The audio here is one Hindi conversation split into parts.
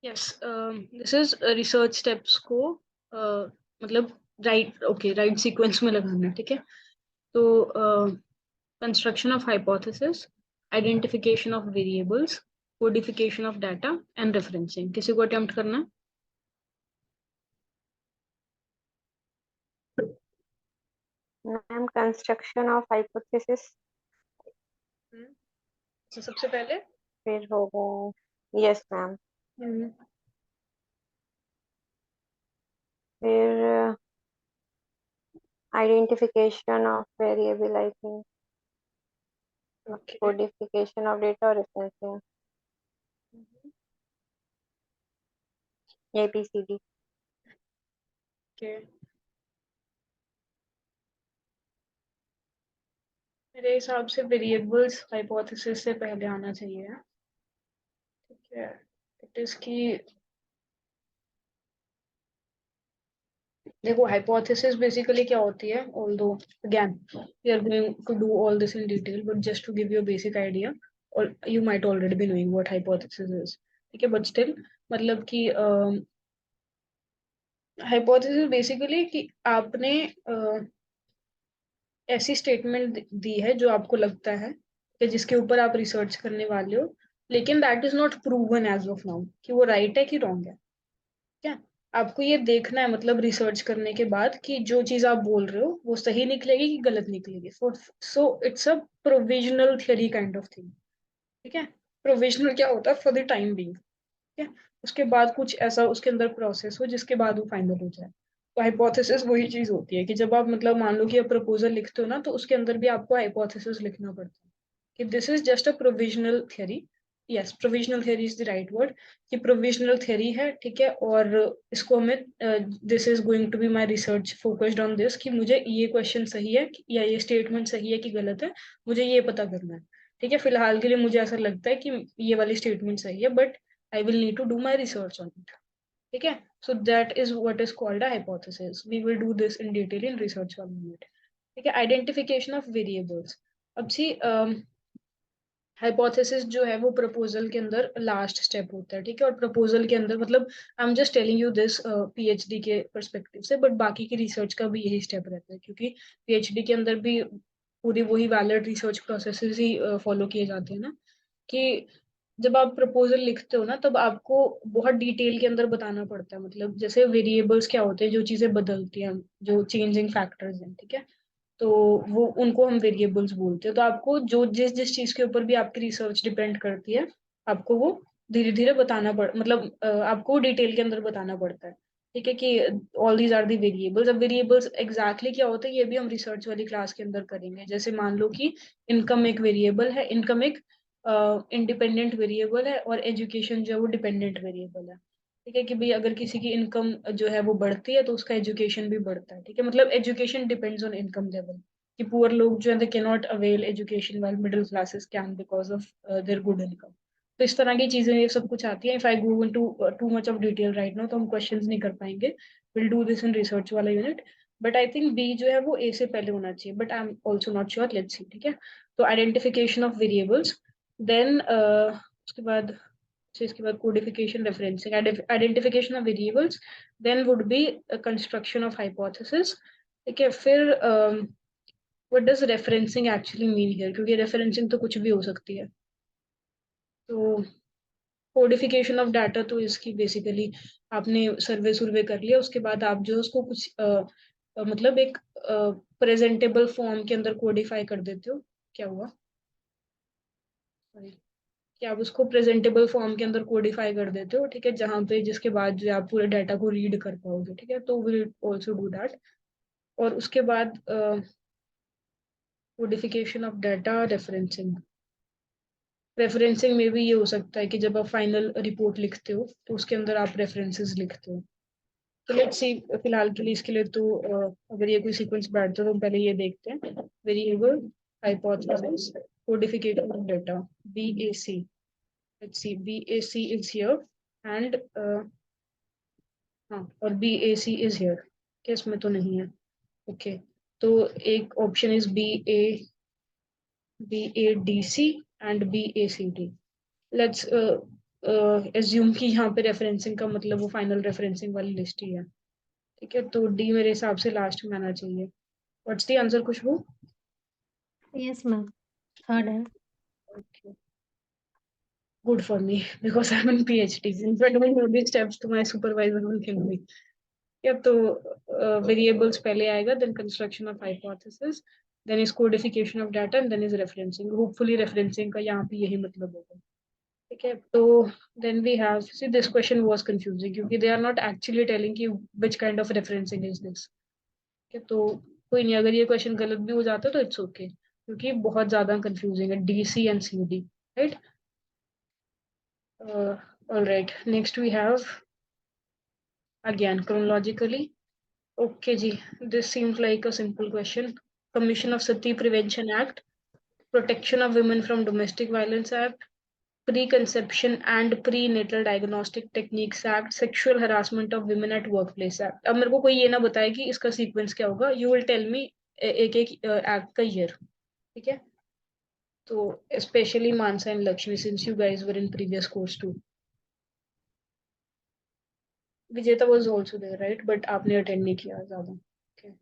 Yes, this is research steps को मतलब राइट सीक्वेंस में लगाना है, ठीक है। तो construction of hypothesis, identification of variables, codification of data and referencing. किसी को अटेम्प्ट करना मैम कंस्ट्रक्शन ऑफ हाइपोथेसिस है? तो सबसे पहले फिर होगा। Yes ma'am. फिर identification of variable I think, okay, codification of data और रेफरेंसिंग, ABCD। ओके। मेरे हिसाब से वेरिएबल्स हाइपोथेसिस से पहले आना चाहिए, ठीक है। इट इज की देखो, हाइपोथेसिस बेसिकली क्या होती है, although again we are going to do all this in detail, but just to give you a basic idea, और you might already be knowing what hypothesis is, ठीक है, बट स्टिल मतलब कि हाइपोथेसिस बेसिकली कि आपने ऐसी स्टेटमेंट दी है जो आपको लगता है कि जिसके ऊपर आप रिसर्च करने वाले हो, लेकिन that is not proven as of now कि वो राइट है कि रॉन्ग है, क्या। आपको ये देखना है मतलब रिसर्च करने के बाद कि जो चीज आप बोल रहे हो वो सही निकलेगी कि गलत निकलेगी। So it's a provisional theory kind of thing, ठीक है। प्रोविजनल क्या होता है, फॉर द टाइम बीइंग, ठीक है। उसके बाद कुछ ऐसा उसके अंदर प्रोसेस हो जिसके बाद वो फाइनल हो जाए। तो हाइपोथेसिस वही चीज होती है कि जब आप मतलब मान लो कि आप प्रपोजल लिखते हो ना, तो उसके अंदर भी आपको हाइपोथेसिस लिखना पड़ता है कि this is just a provisional theory. Yes, provisional theory is the right word, कि प्रोविजनल थियरी है, ठीक है। और इसको हमें this is going to be my research focused on this, कि मुझे ये क्वेश्चन सही है या ये स्टेटमेंट सही है कि गलत है, मुझे ये पता करना है, ठीक है। फिलहाल के लिए मुझे ऐसा लगता है कि ये वाली स्टेटमेंट सही है, but I will need to do my research on it. ठीक है, so that is what is called a hypothesis. We will do this in detail in research वाले unit. ठीक है, identification of variables. अब सी हाइपोथेसिस जो है वो प्रपोजल के अंदर लास्ट स्टेप होता है, ठीक है। और प्रपोजल के अंदर मतलब I am just telling you this PhD के परस्पेक्टिव से, बट बाकी की रिसर्च का भी यही स्टेप रहता है, क्योंकि पीएचडी के अंदर भी पूरी वही वैलिड रिसर्च प्रोसेसेस ही फॉलो किए जाते हैं ना, कि जब आप प्रपोजल लिखते हो ना, तब आपको बहुत डिटेल के अंदर बताना पड़ता है, मतलब जैसे वेरिएबल्स क्या होते हैं, जो चीजें बदलती हैं, जो चेंजिंग फैक्टर्स हैं, ठीक है। तो वो उनको हम वेरिएबल्स बोलते हैं। तो आपको जो जिस जिस चीज के ऊपर भी आपकी रिसर्च डिपेंड करती है, आपको वो धीरे धीरे बताना मतलब आपको डिटेल के अंदर बताना पड़ता है, ठीक है, कि all these are the variables. अब वेरिएबल्स एग्जैक्टली क्या होते हैं ये भी हम रिसर्च वाली क्लास के अंदर करेंगे। जैसे मान लो कि इनकम एक वेरिएबल है, इनकम एक इंडिपेंडेंट वेरिएबल है, और एजुकेशन जो है वो डिपेंडेंट वेरिएबल है, ठीक है। कि भाई अगर किसी की इनकम जो है वो बढ़ती है तो उसका एजुकेशन भी बढ़ता है, ठीक है। मतलब education depends on income level, कि पुअर लोग जो है they can not avail education while middle classes can, because of their good income. तो इस तरह की चीजें ये सब कुछ आती है। If I go into too much of detail right now तो हम क्वेश्चंस नहीं कर पाएंगे। Will do this in research वाला unit. But I think B जो है वो ए से पहले होना चाहिए, but I am also not sure, let's see, ठीक है। तो आइडेंटिफिकेशन ऑफ वेरिएबल्स, देन उसके बाद इसके बाद codification, referencing, identification of variables, then would be construction of hypothesis, ठीक है। फिर what does referencing actually mean here, क्योंकि रेफरेंसिंग तो कुछ भी हो सकती है। तो कोडिफिकेशन ऑफ डाटा तो इसकी बेसिकली आपने सर्वे सुर्वे कर लिया, उसके बाद आप जो उसको कुछ मतलब एक प्रेजेंटेबल फॉर्म के अंदर कोडिफाई कर देते हो। क्या हुआ, Sorry. कि आप उसको प्रेजेंटेबल फॉर्म के अंदर कोडिफाई कर देते हो, ठीक है, जहाँ पे जिसके बाद जो है आप पूरे डाटा को रीड कर पाओगे, ठीक है। तो विल ऑल्सो डू दैट। और उसके बाद codification of data, referencing. Referencing में भी ये हो सकता है कि जब आप फाइनल रिपोर्ट लिखते हो तो उसके अंदर आप रेफरेंसेस लिखते हो। तो लेट्स सी, फिलहाल के लिए इसके लिए तो अगर ये कोई सीक्वेंस बैठता है तो हम पहले ये देखते हैं। Variable, hypothesis, codification of data, BAC। let's see, BAC is here, and हाँ, और BAC is here, क्या इसमें तो नहीं है। ओके, तो एक option is BADC and BACD। Let's assume कि यहाँ पे रेफरेंसिंग का मतलब वो फाइनल रेफरेंसिंग वाली लिस्ट ही है। ठीक है, तो डी मेरे हिसाब से लास्ट में आना चाहिए। What's the answer Khushboo? Yes ma'am, third है। Okay. Good for me because I'm in PhD. In fact, when you do these steps to my supervisor will kill me. या तो वेरिएबल्स पहले आएगा, then construction of hypothesis, then is codification of data and then is referencing. Hopefully referencing का यहाँ पे यही मतलब होगा। ठीक है, तो then we have see this question was confusing क्योंकि they are not actually telling कि which kind of referencing is this. ठीक है, तो कोई नहीं, अगर ये क्वेश्चन गलत भी हो जाता तो इट्स ओके क्योंकि बहुत ज्यादा कंफ्यूजिंग है DC and CD. Right, alright, next we have again chronologically. Okay ji, this seems like a simple question. Commission of Sati Prevention Act, Protection of Women from Domestic Violence Act, Preconception and Prenatal Diagnostic Techniques Act, Sexual Harassment of Women at Workplace Act. अब मेरे को कोई ये ना बताए कि इसका सीक्वेंस क्या होगा, यू विल टेल मी एक एक एक्ट का ईयर। ठीक है, तो specially Manasa and Lakshmi since you guys were in previous course too. Vijeta was also there right, but आपने अटेंड नहीं किया ज्यादा। okay.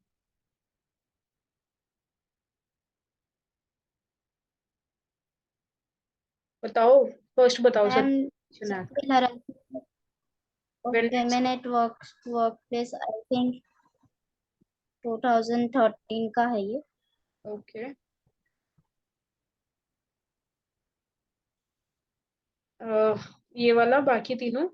बताओ, फर्स्ट बताओ sir. Ma'am, sexual harassment of women at workplace, I think 2013 का है ये। ओके, ये वाला बाकी तीनों।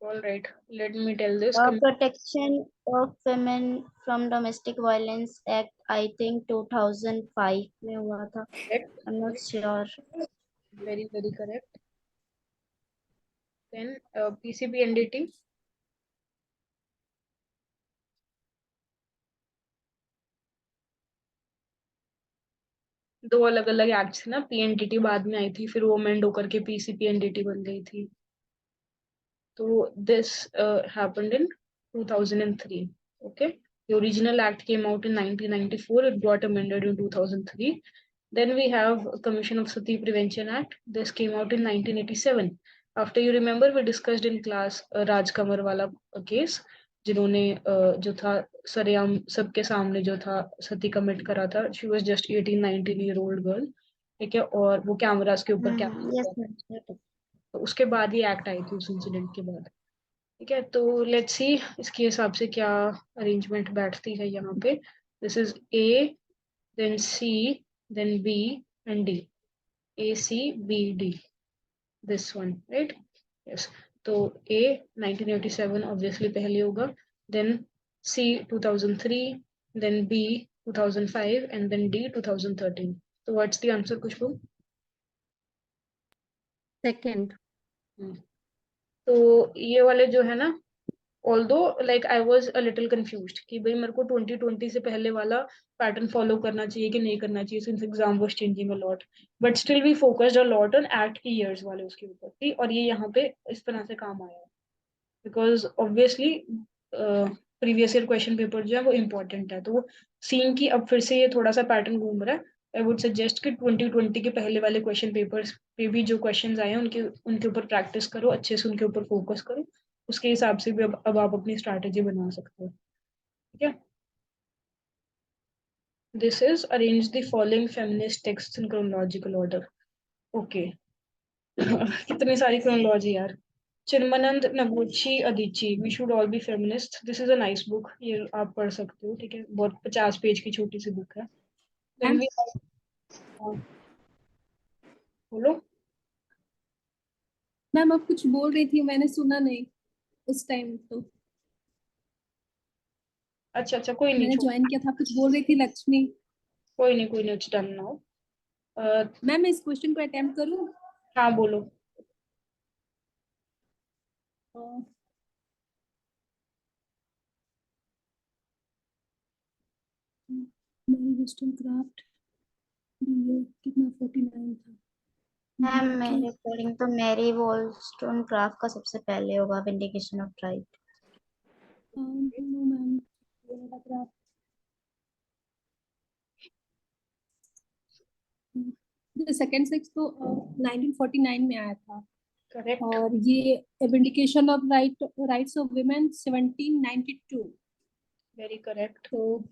All right, let me tell this. Protection of women from domestic violence act, I think 2005 में हुआ था। Correct, I'm not sure. Very very correct. Then PCB NDT. दो अलग अलग एक्ट्स ना, पीएनडीटी बाद में आई थी, फिर वो अमेंड होकर के पीसीपी एनडीटी बन गई थी। तो this happened in 2003. Okay, the original act came out in 1994. It got amended in 2003. Then we have Commission of Sati Prevention Act. This came out in 1987. After, you remember, we discussed in class Raj Kamar वाला case, जिन्होंने जो था सरेआम सबके सामने जो था सती कमिट करा था। She was just 18-19 year old girl. ठीक है, और वो कैमरास के ऊपर Yes कैप्चर। ma'am. तो उसके बाद ही एक्ट आई थी, उस इंसिडेंट के बाद। ठीक है, तो लेट्स सी इसके हिसाब से क्या अरेंजमेंट बैठती है यहाँ पे। This is A, then C, then B and D. A C B D, this one right. Yes, तो ए 1987 ऑब्वियसली पहले होगा, then C 2003, then B 2005 and then D 2013। तो what's the answer Khushboo? Second. तो ये वाले जो है ना, although like I was a little confuse कि भाई मेरे को 2020 से पहले वाला पैटर्न फॉलो करना चाहिए कि नहीं करना चाहिए, since exam was changing a lot, but still we focused a lot on act की ईयर्स वाले उसके ऊपर थी, और ये यहाँ पे इस तरह से काम आया है because obviously previous year question paper जो है वो इम्पोर्टेंट है। तो सीन की अब फिर से ये थोड़ा सा पैटर्न घूम रहा है। आई वुड सजेस्ट कि 2020 के पहले वाले क्वेश्चन पेपर्स पे भी जो क्वेश्चंस आए हैं उनके उनके ऊपर प्रैक्टिस करो, अच्छे से उनके ऊपर फोकस करो, उसके हिसाब से भी अब आप अपनी स्ट्रैटेजी बना सकते हो। ठीक है, this is arrange the following feminist text in chronological order. Okay, कितनी सारी क्रोनोलॉजी यार। Chimamanda, Ngozi, Adichie, we should all be feminist. This is a nice book, ये आप पढ़ सकते हो। ठीक है, बहुत 50 पेज की छोटी सी बुक है। देन वी बोलो। मैम आप कुछ बोल रही थी, मैंने सुना नहीं उस टाइम तो। अच्छा अच्छा, कोई नहीं, मैंने ज्वाइन किया था, कुछ बोल रही थी लक्ष्मी। कोई नहीं, कोई नहीं, इट्स डन नाउ। मैम मैं इस क्वेश्चन को अटेम्प्ट करूं? हाँ बोलो। मेरी वेस्टर्न क्राफ्ट कितना 49 था। मैम मेरे अकॉर्डिंग तो मैरी वॉलस्टोनक्राफ्ट का सबसे पहले होगा, vindication of right. No ma'am, ये मेरा क्राफ्ट। सेकंड सेक्स तो 1949 में आया था, करेक्ट। और ये vindication of rights of women 1792। Very correct. तो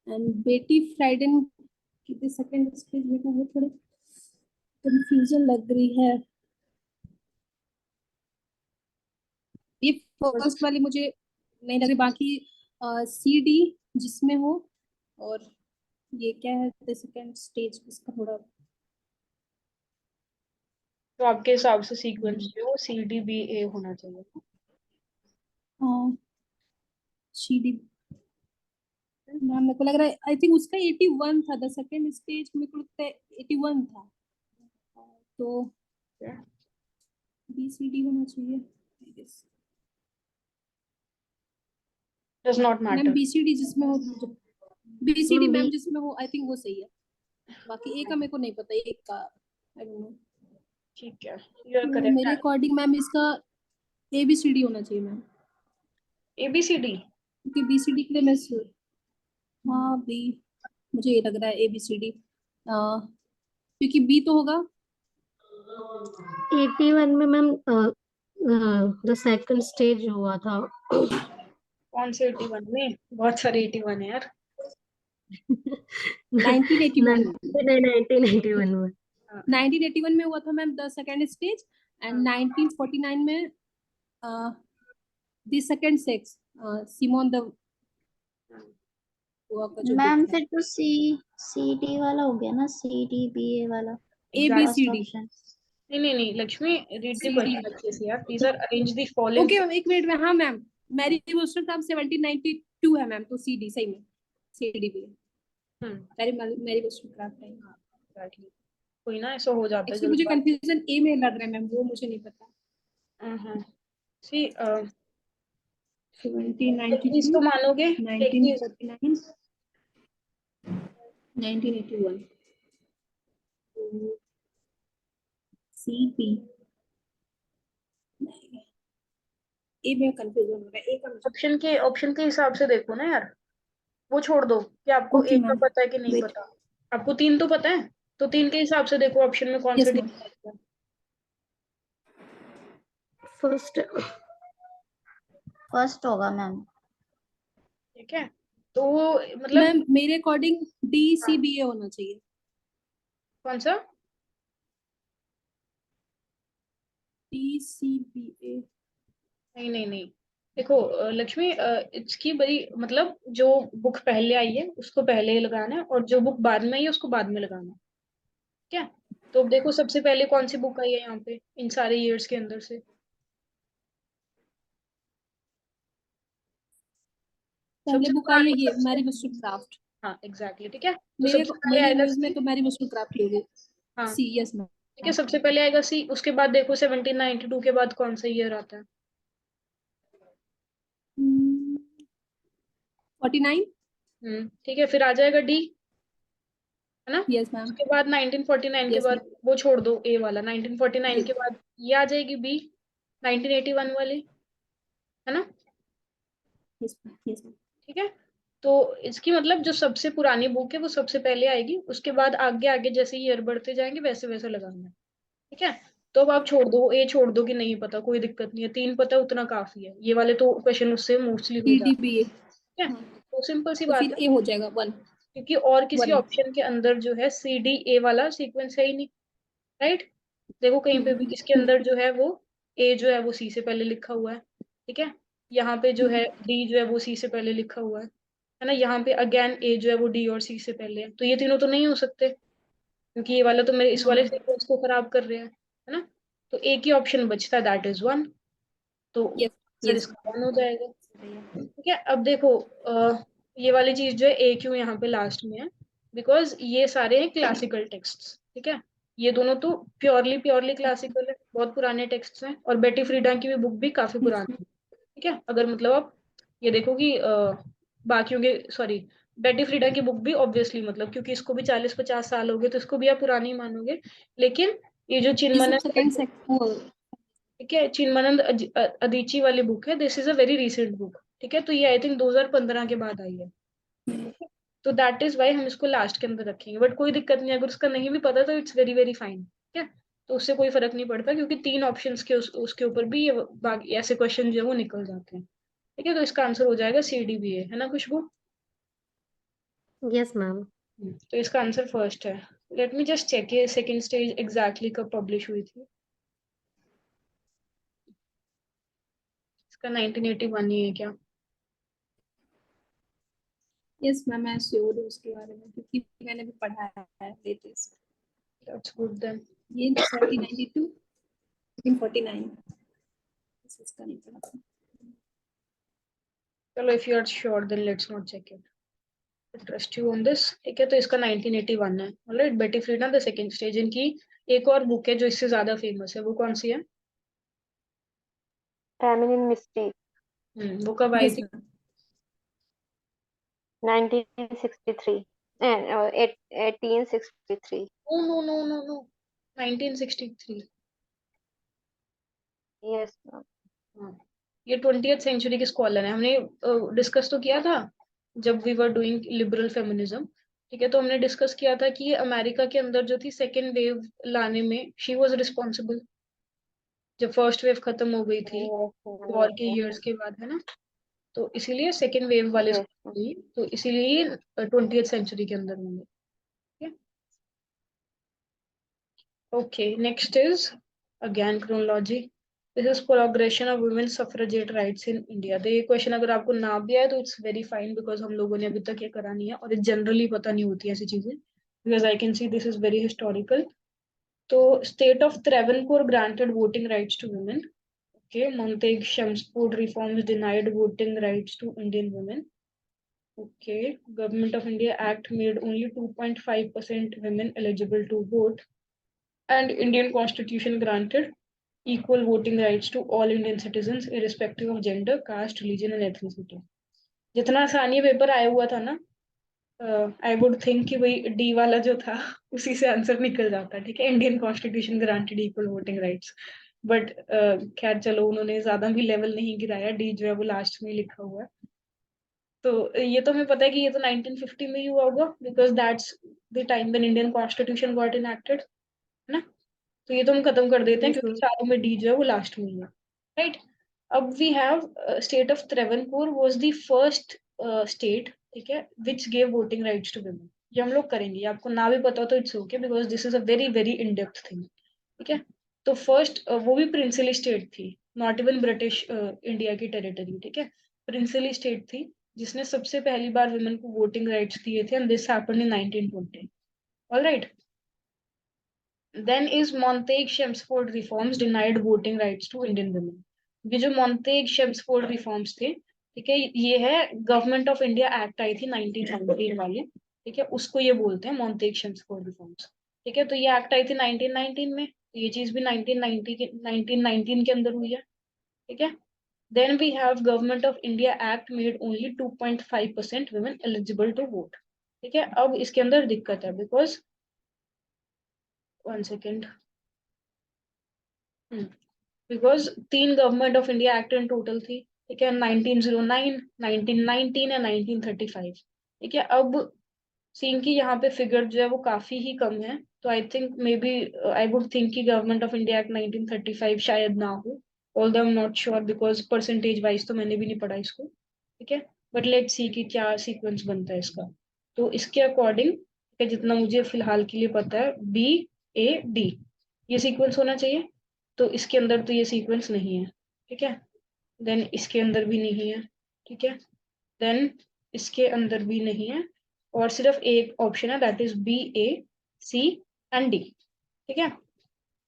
एंड बेटी फ्राइडन की सेकंड स्टेज में वो थोड़े कंफ्यूजन लग रही है। ये फर्स्ट वाली मुझे नहीं लग रही, बाकी सी डी जिसमें हो, और ये क्या है द सेकंड स्टेज, इसका थोड़ा तो आपके हिसाब से सीक्वेंस जो है वो सी डी बी ए होना चाहिए। C D. मैम मेरे को लग रहा है आई थिंक उसका 81 था, द सेकंड स्टेज मेरे को लगता है 81 था, तो बी सी डी होना चाहिए I guess। Does not ma'am matter. B C D जिसमें हो, B C D B ma'am जिसमें हो, आई थिंक वो सही है। बाकी ए का मेरे को नहीं पता, ए का आई डोंट नो। ठीक है, यू आर मेरे करेक्ट। अकॉर्डिंग मैम इसका ए बी सी डी होना चाहिए ma'am, A B C D. क्योंकि बी सी डी के लिए मैं हाँ बी, मुझे ये लग रहा है ए बी सी डी, क्योंकि बी तो होगा 81 में मैम द सेकंड स्टेज हुआ था। कौन से 81 में? बहुत सारे 81 है यार। 1981 1981 में। 1981 में हुआ था ma'am the second stage, and 1949 में the second sex, Simone de का जो मैम book है। फिर तो सी डी वाला हो गया ना, सी डी बी ए वाला A B first C D. Option. नहीं, Lakshmi, read the CD question अच्छे से यार। Please are arrange the following. Okay ma'am, एक मिनट में। हाँ मैम, मैरी वोस्टरक्राफ्ट 1792 है मैम, तो सी डी सही में, सी डी भी है। मैरी वोस्टरक्राफ्ट है। एग्जैक्टली। कोई ना, ऐसा हो जाता है एक्चुअली मुझे जल्दबाजी। कंफ्यूजन ए में लग रहा है मैम, वो मुझे नहीं पता। हाँ सी 1792, इसको मानोगे? एक चीज 1949, 1981, सी बी। ए में कंफ्यूजन हो रहा है, ए का मुझे ऑप्शन के हिसाब से देखो ना यार। वो छोड़ दो कि आपको ओके एक का मैम, पता है कि नहीं वेट। पता। आपको तीन तो पता है, तो तीन के हिसाब से देखो ऑप्शन में कौन सा यस मैम। डिफरेंस है। फर्स्ट फर्स्ट होगा मैम। ठीक है, तो वो मतलब मैम मेरे अकॉर्डिंग डी सी बी ए होना चाहिए। कौन सा? डी सी बी ए। नहीं, देखो लक्ष्मी, इसकी बड़ी मतलब जो बुक पहले आई है उसको पहले लगाना है, और जो बुक बाद में आई है उसको बाद में लगाना है। क्या? तो अब देखो सबसे पहले कौन सी बुक आई है यहाँ पे इन सारे इयर्स के अंदर से? पहले सबसे बुक आई है पुरानी ये सबसे मैरी वोस्टरक्राफ्ट। हाँ एग्जैक्टली, ठीक है, तो मेरे सबसे पहले मेरी आएगा न्यूज में सी। तो मैरी वोस्टरक्राफ्ट ली हुई। हाँ सी, यस मैम। ठीक है, सबसे पहले आएगा सी। उसके बाद देखो 1792 के बाद कौन सा ईयर आता है? 49। ठीक है, फिर आ जाएगा डी, है ना? Yes ma'am. उसके बाद 1949 के यस बाद मैम। वो छोड़ दो, ए वाला। 1949 के बाद ये आ जाएगी बी, 1981 वाली, है ना? Yes ma'am. Yes ma'am. ठीक है, तो इसकी मतलब जो सबसे पुरानी बुक है वो सबसे पहले आएगी। उसके बाद आगे आगे जैसे ईयर बढ़ते जाएंगे वैसे वैसे लगाना है। ठीक है, तो अब आप छोड़ दो, ए छोड़ दो कि नहीं पता, कोई दिक्कत नहीं है। तीन पता है उतना काफी है, ये वाले तो क्वेश्चन उससे मोस्टली हो सी डी जाते बी ए। हैं। ठीक है, हाँ, तो सिंपल सी तो बात फिर है, ए हो जाएगा 1। क्योंकि और किसी 1। ऑप्शन के अंदर जो है सी डी ए वाला सीक्वेंस है ही नहीं। राइट, देखो कहीं पे भी इसके अंदर जो है वो ए जो है वो सी से पहले लिखा हुआ है। ठीक है, यहाँ पे जो है डी जो है वो सी से पहले लिखा हुआ है ना? यहाँ पे अगेन ए जो है वो डी और सी से पहले है, तो ये तीनों तो नहीं हो सकते, क्योंकि ये वाला तो मेरे इस वाले सीक्वेंस को खराब कर रहे हैं, है ना? तो एक ही ऑप्शन बचता है, दैट इज 1। तो यस। Sir yes. इसका 1 हो जाएगा। ठीक है, अब देखो ये वाली चीज जो है ए क्यों यहाँ पे लास्ट में है, बिकॉज ये सारे हैं क्लासिकल टेक्स्ट। ठीक है, ये दोनों तो प्योरली क्लासिकल है, बहुत पुराने टेक्स्ट हैं, और बेटी फ्रीडा की भी बुक भी काफी पुरानी है। ठीक है, अगर मतलब आप ये देखो कि बाकियों के, सॉरी, बेटी फ्रीडा की बुक भी ऑब्वियसली, मतलब क्योंकि इसको भी 40-50 साल हो गए, तो इसको भी आप पुरानी मानोगे। लेकिन ये जो ये सब सेकंड चिन्मनंद, ठीक है, चिन्मनंद अदिची वाली बुक है, this is a very recent book. ठीक है, तो ये आई थिंक 2015 के बाद आई है। तो दैट इज वाई हम इसको लास्ट के अंदर रखेंगे, बट कोई दिक्कत नहीं, अगर उसका नहीं भी पता तो इट्स वेरी वेरी फाइन, ठीक है। तो उससे कोई फर्क नहीं पड़ता, क्योंकि 3 ऑप्शंस के उसके ऊपर भी ये बाकी ऐसे क्वेश्चन जो है वो निकल जाते हैं, ठीक है। तो इसका आंसर हो जाएगा CDBA, है ना खुशबू? Yes, ma'am. तो इसका आंसर फर्स्ट है। लेट मी जस्ट चेक ये सेकंड स्टेज एग्जैक्टली कब पब्लिश हुई थी। इसका 1981 ही है क्या? यस मैम, मैं श्योर हूँ उसके बारे में क्योंकि मैंने भी पढ़ा है लेटेस्ट। That's good then. ये 1992 1949 इसका नहीं पढ़ा था। चलो if you are sure then let's not check it, trust you on this, ठीक है। तो इसका 1981 है। ऑलराइट, बेटी फ्रीडा द सेकंड स्टेज। इनकी एक और बुक है जो इससे ज्यादा फेमस है, वो कौन सी है? Feminine Mystique, वो कब आई यस थी? Ma'am. 1963 and 1863. No no no no no, 1963। Yes, ma'am. हाँ, ये 20th सेंचुरी के स्कॉलर है। हमने डिस्कस तो किया था जब we were doing liberal feminism, ठीक है। तो हमने डिस्कस किया था कि ये अमेरिका के अंदर जो थी सेकेंड वेव लाने में शी वाज रिस्पॉन्सिबल, जब फर्स्ट वेव खत्म हो गई थी Yes, वॉर के ma'am. इयर्स के बाद, है ना। तो इसीलिए सेकेंड वेव वाले Yes, स्कॉलर हुई, तो इसीलिए 20th सेंचुरी के अंदर होंगे, ठीक है। Okay, next is again chronology. This is progression of women suffragette rights in India. तो ये क्वेश्चन अगर आपको ना भी आए तो इट्स वेरी फाइन, बिकॉज हम लोगों ने अभी तक ये करा नहीं है और जनरली पता नहीं होती ऐसी चीजें, because I can see this is very historical. तो state of Travancore granted voting rights to women. Okay, Montague Chelmsford reforms denied voting rights to Indian women. Okay, Government of India Act made only 2.5% women eligible to vote, and Indian Constitution granted equal voting rights to all Indian citizens irrespective of gender, caste, religion and ethnicity. जितना आसान ये पेपर आया हुआ था ना, आई वुड थिंक कि वही डी वाला जो था उसी से आंसर निकल जाता, ठीक है। Indian constitution granted equal voting rights, but खैर चलो उन्होंने ज्यादा भी लेवल नहीं गिराया, डी जो है वो लास्ट में लिखा हुआ है। तो ये तो हमें पता है कि ये तो 1950 में ही हुआ होगा, because that's the time when Indian constitution got enacted, है ना। तो ये तो हम खत्म कर देते हैं Yes, क्योंकि ma'am. चारों में डी जो है वो लास्ट में ही है, राइट। अब we have state of Travancore was the first state, ठीक है, which gave voting rights to women. ये हम लोग करेंगे, आपको ना भी पता हो तो it's okay, because this is a very very in depth thing, ठीक है। तो फर्स्ट वो भी प्रिंसली स्टेट थी, नॉट इवन ब्रिटिश इंडिया की टेरिटरी, ठीक है। प्रिंसली स्टेट थी जिसने सबसे पहली बार वुमेन को वोटिंग राइट्स दिए थे, and this happened in 1920, alright. Then is Montague-Chelmsford reforms denied voting rights to Indian women. ये जो Montague-Chelmsford reforms थे, ठीक है, ये है गवर्नमेंट ऑफ इंडिया एक्ट आई थी 1919 वाली, ठीक है, उसको ये बोलते हैं Montague-Chelmsford reforms, ठीक है। तो ये एक्ट आई थी 1919 में, तो ये चीज भी 1919 के अंदर हुई है, ठीक है। Then we have Government of India Act made only 2.5% women eligible to vote, ठीक है। अब इसके अंदर दिक्कत है, because 1 second, because 3 government of India act in total थी, ठीक है, 1909, 1919 एंड 1935, ठीक है। अब सीन की यहाँ पे फिगर जो है वो काफी ही कम है, तो I think maybe I would think कि गवर्नमेंट ऑफ इंडिया एक्ट 1935 शायद ना हो, although I am not sure because percentage wise तो मैंने भी नहीं पढ़ा इसको, ठीक है। बट लेट्स सी कि क्या सीक्वेंस बनता है इसका। तो इसके अकॉर्डिंग, जितना मुझे फिलहाल के लिए पता है, BAD ये सीक्वेंस होना चाहिए। तो इसके अंदर तो ये सीक्वेंस नहीं है, ठीक है। देन इसके अंदर भी नहीं है, ठीक है। देन इसके अंदर भी नहीं है, और सिर्फ एक ऑप्शन है, that is BAC and D, ठीक है।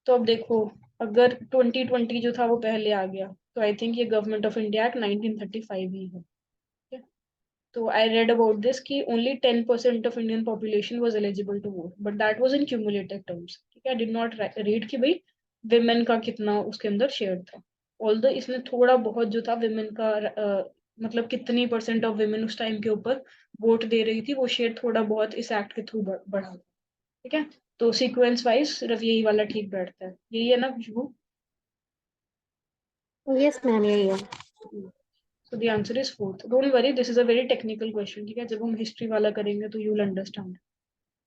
तो अब देखो, अगर 2020 जो था वो पहले आ गया, तो आई थिंक ये गवर्नमेंट ऑफ इंडिया एक्ट 1935 ही है, ठीक है। तो आई रेड अबाउट दिस कि only 10% of Indian population was eligible to vote, but that was in cumulative terms, ठीक है। आई डिड नॉट रीड कि भाई विमेन का कितना उसके अंदर शेयर था, ऑल्दो इसमें थोड़ा बहुत जो था विमेन का मतलब कितनी परसेंट ऑफ विमेन उस टाइम के ऊपर वोट दे रही थी, वो शेयर थोड़ा बहुत इस एक्ट के थ्रू बढ़ा, ठीक है। तो सीक्वेंस वाइज सिर्फ यही वाला ठीक बैठता है, यही है ना खुशबू? Yes, ma'am. यही है. So the answer is fourth. Don't worry, this is a very technical question. ठीक है, जब हम हिस्ट्री वाला करेंगे तो you'll understand.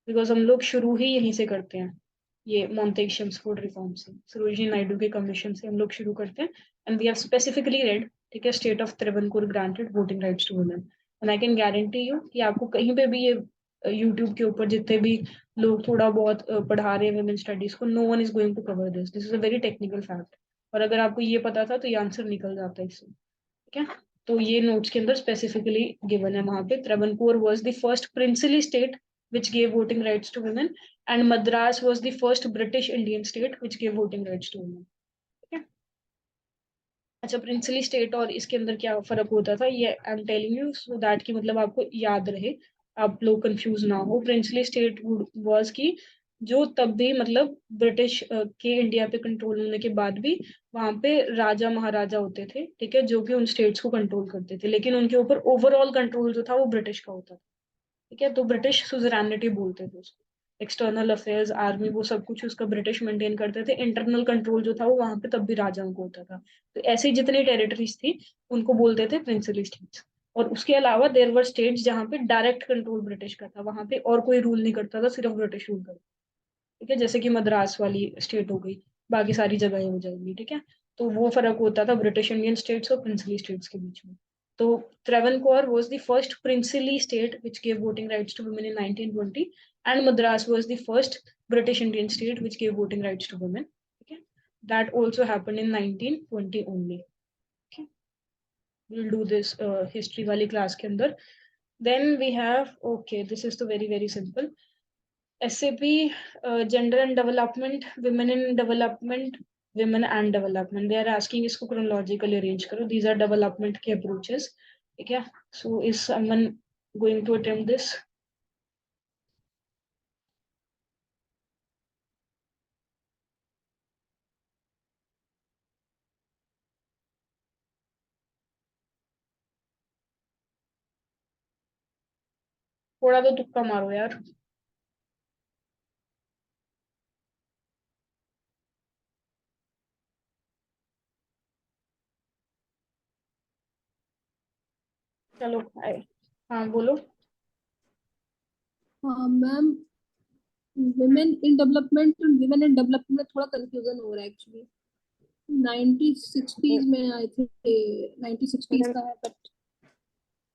Because हम लोग शुरू ही यहीं से करते हैं, ये मॉन्टेग-शेम्सफोर्ड रिफॉर्म से, सरोजिनी नायडू के कमीशन से हम लोग शुरू करते हैं. And we have specifically read, ठीक है, state of Travancore granted voting rights to women. And I can guarantee you कि आपको कहीं पे भी ये YouTube के ऊपर जितने भी लोग थोड़ा बहुत पढ़ा रहे हैं women studies को, no one is going to cover this. This is a very technical fact. और अगर आपको ये पता था तो ये आंसर निकल जाता है इससे. ठीक है, तो ये नोट्स के अंदर स्पेसिफिकली गिवन है वहां पे. Travancore was the first princely state which gave voting rights to women, and Madras was the first British Indian state which gave voting rights to women. ठीक है, अच्छा, प्रिंसली स्टेट और इसके अंदर क्या फर्क होता था, ये I am telling you so that कि मतलब आपको याद रहे, आप लोग कंफ्यूज ना हो. प्रिंसली स्टेट वाज की जो तब भी मतलब ब्रिटिश के इंडिया पे कंट्रोल होने के बाद भी वहां पे राजा महाराजा होते थे, ठीक है, जो कि उन स्टेट्स को कंट्रोल करते थे, लेकिन उनके ऊपर ओवरऑल कंट्रोल जो था वो ब्रिटिश का होता था. ठीक है, तो ब्रिटिश सुजरानिटी बोलते थे उसको. एक्सटर्नल अफेयर्स, आर्मी, वो सब कुछ उसका ब्रिटिश मेंटेन करते थे. इंटरनल कंट्रोल जो था वो वहां पे तब भी राजाओं को होता था. तो ऐसी जितनी टेरिटरीज थी उनको बोलते थे प्रिंसली स्टेट्स. और उसके अलावा देयर वर स्टेट्स जहाँ पे डायरेक्ट कंट्रोल ब्रिटिश का था, वहां पे और कोई रूल नहीं करता था, सिर्फ ब्रिटिश रूल करता. ठीक है, जैसे कि मद्रास वाली स्टेट हो गई, बाकी सारी जगह हो जाएंगी. ठीक है, तो वो फर्क होता था ब्रिटिश इंडियन स्टेट्स और प्रिंसली स्टेट्स के बीच में. तो Travancore was the first princely state which gave voting rights to women in 1920, and Madras was the first British Indian state which gave voting rights to women. Okay, that also happened in 1920 only. Okay, we'll do this history wali class ke andar. Then we have, okay, this is the very simple. SAP, gender and development, women in development, women and development. They are asking इसको chronologically arrange करो. These are development के approaches. ठीक है, so is someone going to attempt this? थोड़ा तो तुक्का मारो यार. चलो, हाँ बोलो. मैम, women in development में थोड़ा कंफ्यूजन हो रहा है एक्चुअली. 1960s में आई थिंक 1960s का है, बट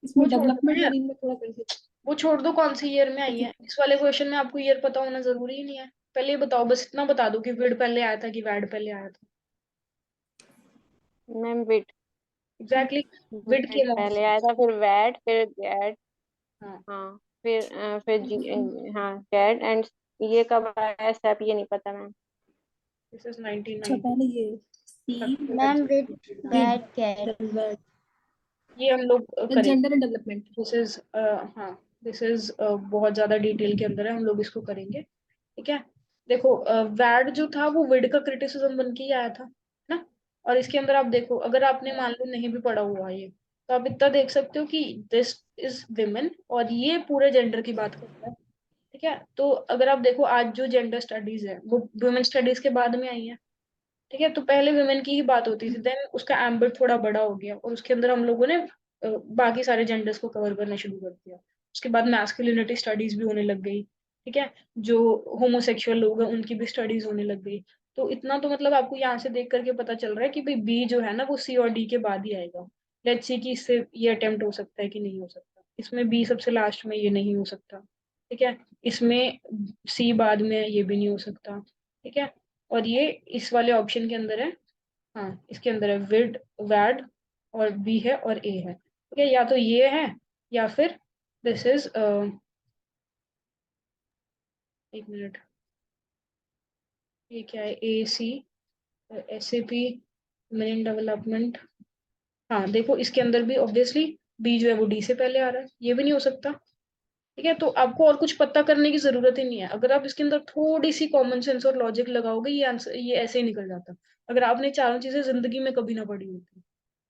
इसमें वो छोड़ दो डेवलपमेंट यार, लाइन में थोड़ा कंफ्यूजन. वो छोड़ दो. कौन सी ईयर में आई है? इस वाले क्वेश्चन में आपको ईयर पता होना जरूरी ही नहीं है. पहले ये बताओ, बस इतना बता दो कि विड पहले आया था कि वैड पहले आया था. मैम विड एग्जैक्टली, विड के पहले आया था, फिर वैट, फिर गैड. हाँ, हाँ, फिर जी. हाँ, गैड. एंड ये कब आया सैप, ये नहीं पता मैम. दिस इज अच्छा, 1990. पहले ये सी Ma'am, with that cat. ये हम लोग करेंगे. Gender and development. This is, हाँ, दिस इज बहुत ज्यादा डिटेल के अंदर है, हम लोग इसको करेंगे. ठीक है, देखो, वैड जो था वो विड का क्रिटिसिज्म बन के ही आया था ना. और इसके अंदर आप देखो, अगर आपने मान लो नहीं भी पढ़ा हुआ ये, तो आप इतना देख सकते हो कि दिस इज विमेन और ये पूरे जेंडर की बात करता है. ठीक है, तो अगर आप देखो आज जो जेंडर स्टडीज है वो वुमेन स्टडीज के बाद में आई है. ठीक है, तो पहले वुमेन की ही बात होती थी, देन उसका एम्बिट थोड़ा बड़ा हो गया और उसके अंदर हम लोगों ने बाकी सारे जेंडर्स को कवर करना शुरू कर दिया. उसके बाद मैस्कुलिनिटी स्टडीज भी होने लग गई. ठीक है, जो होमोसेक्सुअल लोग हैं उनकी भी स्टडीज होने लग गई. तो इतना तो मतलब आपको यहाँ से देख करके पता चल रहा है कि भाई बी जो है ना वो सी और डी के बाद ही आएगा. लेट्स सी कि इससे ये अटेम्प्ट हो सकता है कि नहीं हो सकता. इसमें बी सबसे लास्ट में, ये नहीं हो सकता. ठीक है, इसमें सी बाद में, ये भी नहीं हो सकता. ठीक है, और ये इस वाले ऑप्शन के अंदर है. हाँ, इसके अंदर है विड, वैड, और बी है और ए है. ठीक है, या तो ये है या फिर दिस इज, एक मिनट, ये क्या है, A C, S A P, main development. हाँ देखो, इसके अंदर भी ऑब्वियसली बी जो है वो डी से पहले आ रहा है, ये भी नहीं हो सकता. ठीक है, तो आपको और कुछ पता करने की जरूरत ही नहीं है. अगर आप इसके अंदर थोड़ी सी कॉमन सेंस और लॉजिक लगाओगे, ये आंसर ये ऐसे ही निकल जाता. अगर आपने चारों चीजें जिंदगी में कभी ना पढ़ी होती.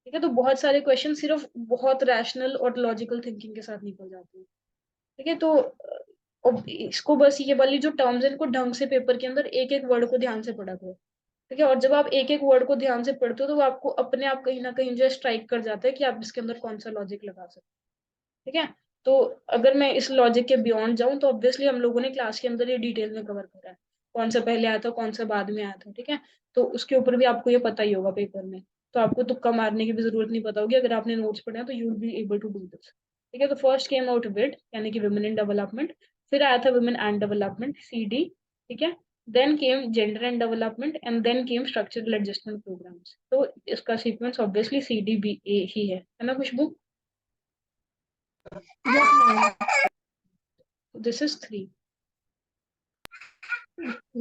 ठीक है, तो बहुत सारे क्वेश्चन सिर्फ बहुत रैशनल और लॉजिकल थिंकिंग के साथ निकल जाते हैं. ठीक है, तो इसको बस ये वाली जो टर्म्स है इनको ढंग से पेपर के अंदर एक एक वर्ड को ध्यान से पढ़ा करो. ठीक है। और जब आप एक एक वर्ड को ध्यान से पढ़ते हो तो वो आपको अपने आप कहीं ना कहीं जो स्ट्राइक कर जाता है कि आप इसके अंदर कौन सा लॉजिक लगा सकते हो। ठीक है। तो अगर मैं इस लॉजिक के बियॉन्ड जाऊं तो ऑब्वियसली हम लोगों ने क्लास के अंदर ये डिटेल में कवर करा है, कौन सा पहले आया था कौन सा बाद में आया था। ठीक है। तो उसके ऊपर भी आपको ये पता ही होगा पेपर में, तो आपको तुक्का मारने की भी जरूरत नहीं पता होगी। अगर आपने नोट्स पढ़े हैं तो you will be able to do this. ठीक है। तो फर्स्ट केम आउट विड यानी कि वुमेन इन डेवलपमेंट, फिर आया था वुमेन एंड डेवलपमेंट CD। ठीक है। Then came gender and development and then came structural adjustment programmes. तो इसका सीक्वेंस ऑब्वियसली CDBA ही है ना Khushboo? Yes, ma'am. This is 3।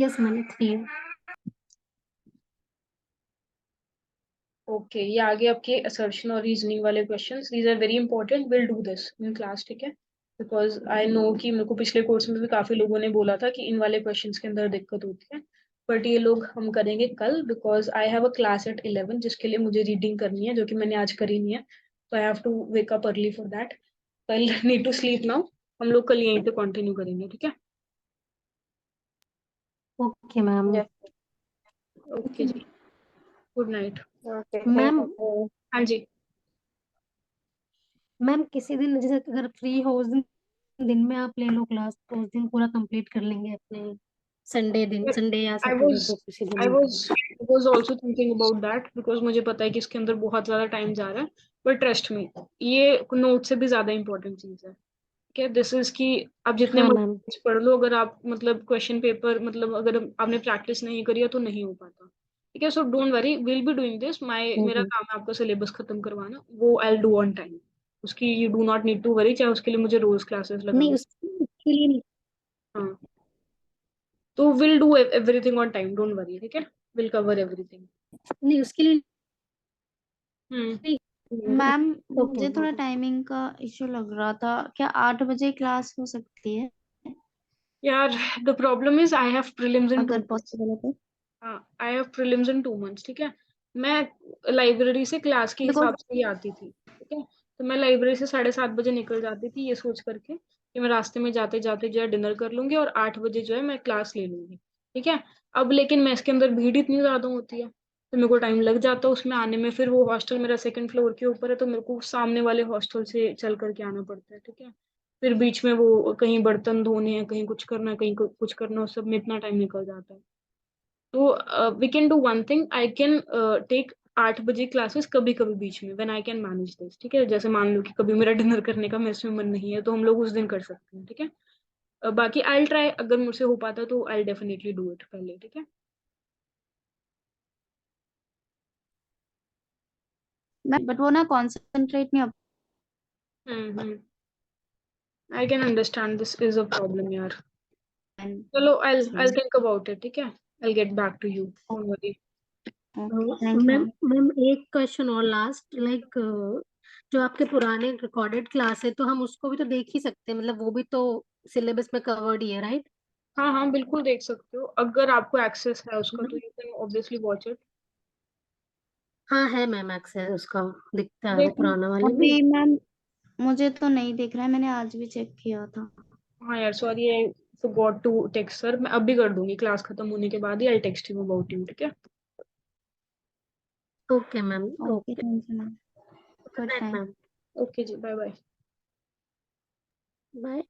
Yes, ma'am. 3. Okay, ये आगे आपके असर्शन और रीजनिंग वाले questions, these are very important, will do this in class. ठीक है। बिकॉज आई नो कि मेरे को पिछले कोर्स में भी काफी लोगों ने बोला था कि इन वाले क्वेश्चंस के अंदर दिक्कत होती है, बट ये लोग हम करेंगे कल, because I have a class at 11 जिसके लिए मुझे रीडिंग करनी है, जो कि मैंने आज करी नहीं है। तो I have to wake up early for that. कल नीड टू स्लीप नाउ। हम लोग कल यहीं पे कंटिन्यू करेंगे। ठीक है। Okay, ma'am. यस। ओके जी, good night. Okay, thank ma'am you. हाँ जी। मैम किसी दिन जैसे अगर फ्री हो उस दिन में आप ले लो क्लास, तो उस दिन पूरा कंप्लीट कर लेंगे अपने। संडे या आई सैटरडे वाज को किसी आई दिन। Was was also thinking about that, because मुझे पता है कि इसके अंदर बहुत ज्यादा टाइम जा रहा है, बट ट्रस्ट मी, ये नोट से भी ज्यादा इंपॉर्टेंट चीज है। ठीक है। दिस इज कि आप जितने हाँ मैम। मर्जी पढ़ लो, अगर आप मतलब क्वेश्चन पेपर मतलब अगर आपने प्रैक्टिस नहीं करी है तो नहीं हो पाता। ठीक है। So don't worry, will be doing this. मेरा हम्म। काम है आपका सिलेबस खत्म करवाना, वो आई डू ऑन टाइम। उसकी you do not need to worry, चाहे उसके लिए मुझे रोज क्लासेस नहीं लगानी। उसके लिए नहीं। हाँ। तो will do everything on time, don't worry. ठीक है। Will cover everything. नहीं उसके लिए हम्म। नहीं। मैम ओके मुझे थोड़ा मैम। टाइमिंग का इशू लग रहा था, क्या 8 बजे क्लास हो सकती है यार, the problem is I have prelims in 2 अगर months। पॉसिबल है तो? हाँ, I have prelims in 2 months। ठीक है। मैं लाइब्रेरी से क्लास के बिकॉज हिसाब से ही आती थी। ठीक है। तो मैं लाइब्रेरी से 7:30 बजे निकल जाती थी, ये सोच करके कि मैं रास्ते में जाते जाते जो है डिनर कर लूंगी और 8 बजे जो है मैं क्लास ले लूंगी। ठीक है। अब लेकिन मैं इसके अंदर भीड़ इतनी ज्यादा होती है तो मेरे को टाइम लग जाता है उसमें आने में। फिर वो हॉस्टल मेरा 2nd फ्लोर के ऊपर है, तो मेरे को सामने वाले हॉस्टल से चल करके आना पड़ता है। ठीक है। फिर बीच में वो कहीं बर्तन धोने हैं, कहीं कुछ करना है, कहीं कुछ करना है, उस सब में इतना टाइम निकल जाता है। तो we can do one thing, I can take 8 बजे क्लासेस कभी कभी बीच में, when I can manage this. ठीक है। जैसे मान लो कि कभी मेरा डिनर करने का मेरे में मन नहीं है तो हम लोग उस दिन कर सकते हैं। ठीक है। बाकी आई ट्राई, अगर मुझसे हो पाता तो आई डेफिनेटली डू इट पहले। ठीक है। मैं बट वो ना कॉन्सेंट्रेट नहीं हम्म। I can understand, this is a problem यार। अपन। चलो, I'll think about it। ठीक है। I'll get back to you, don't worry। Okay, thank you ma'am ma'am. Ma'am एक क्वेश्चन और लास्ट, लाइक जो आपके पुराने रिकॉर्डेड क्लास है तो हम उसको भी तो देख ही सकते हैं, मतलब वो भी तो सिलेबस में कवर्ड ही है, राइट? हाँ हाँ, बिल्कुल देख सकते हो, अगर आपको एक्सेस है उसका तो you can obviously watch it. हाँ है मैम, एक्सेस उसका दिखता है वो देखो। पुराना वाले में। अभी मैम मुझे तो नहीं दिख रहा है, मैंने आज भी चेक किया था। हाँ यार, sorry, I forgot to text sir. मैं अभी कर दूंगी, क्लास खत्म होने के बाद ही I text you about you. ठीक है। Okay ma'am. Okay, okay. Thank you ma'am. Good good night night. Ma'am. Okay जी, बाय बाय। बाय।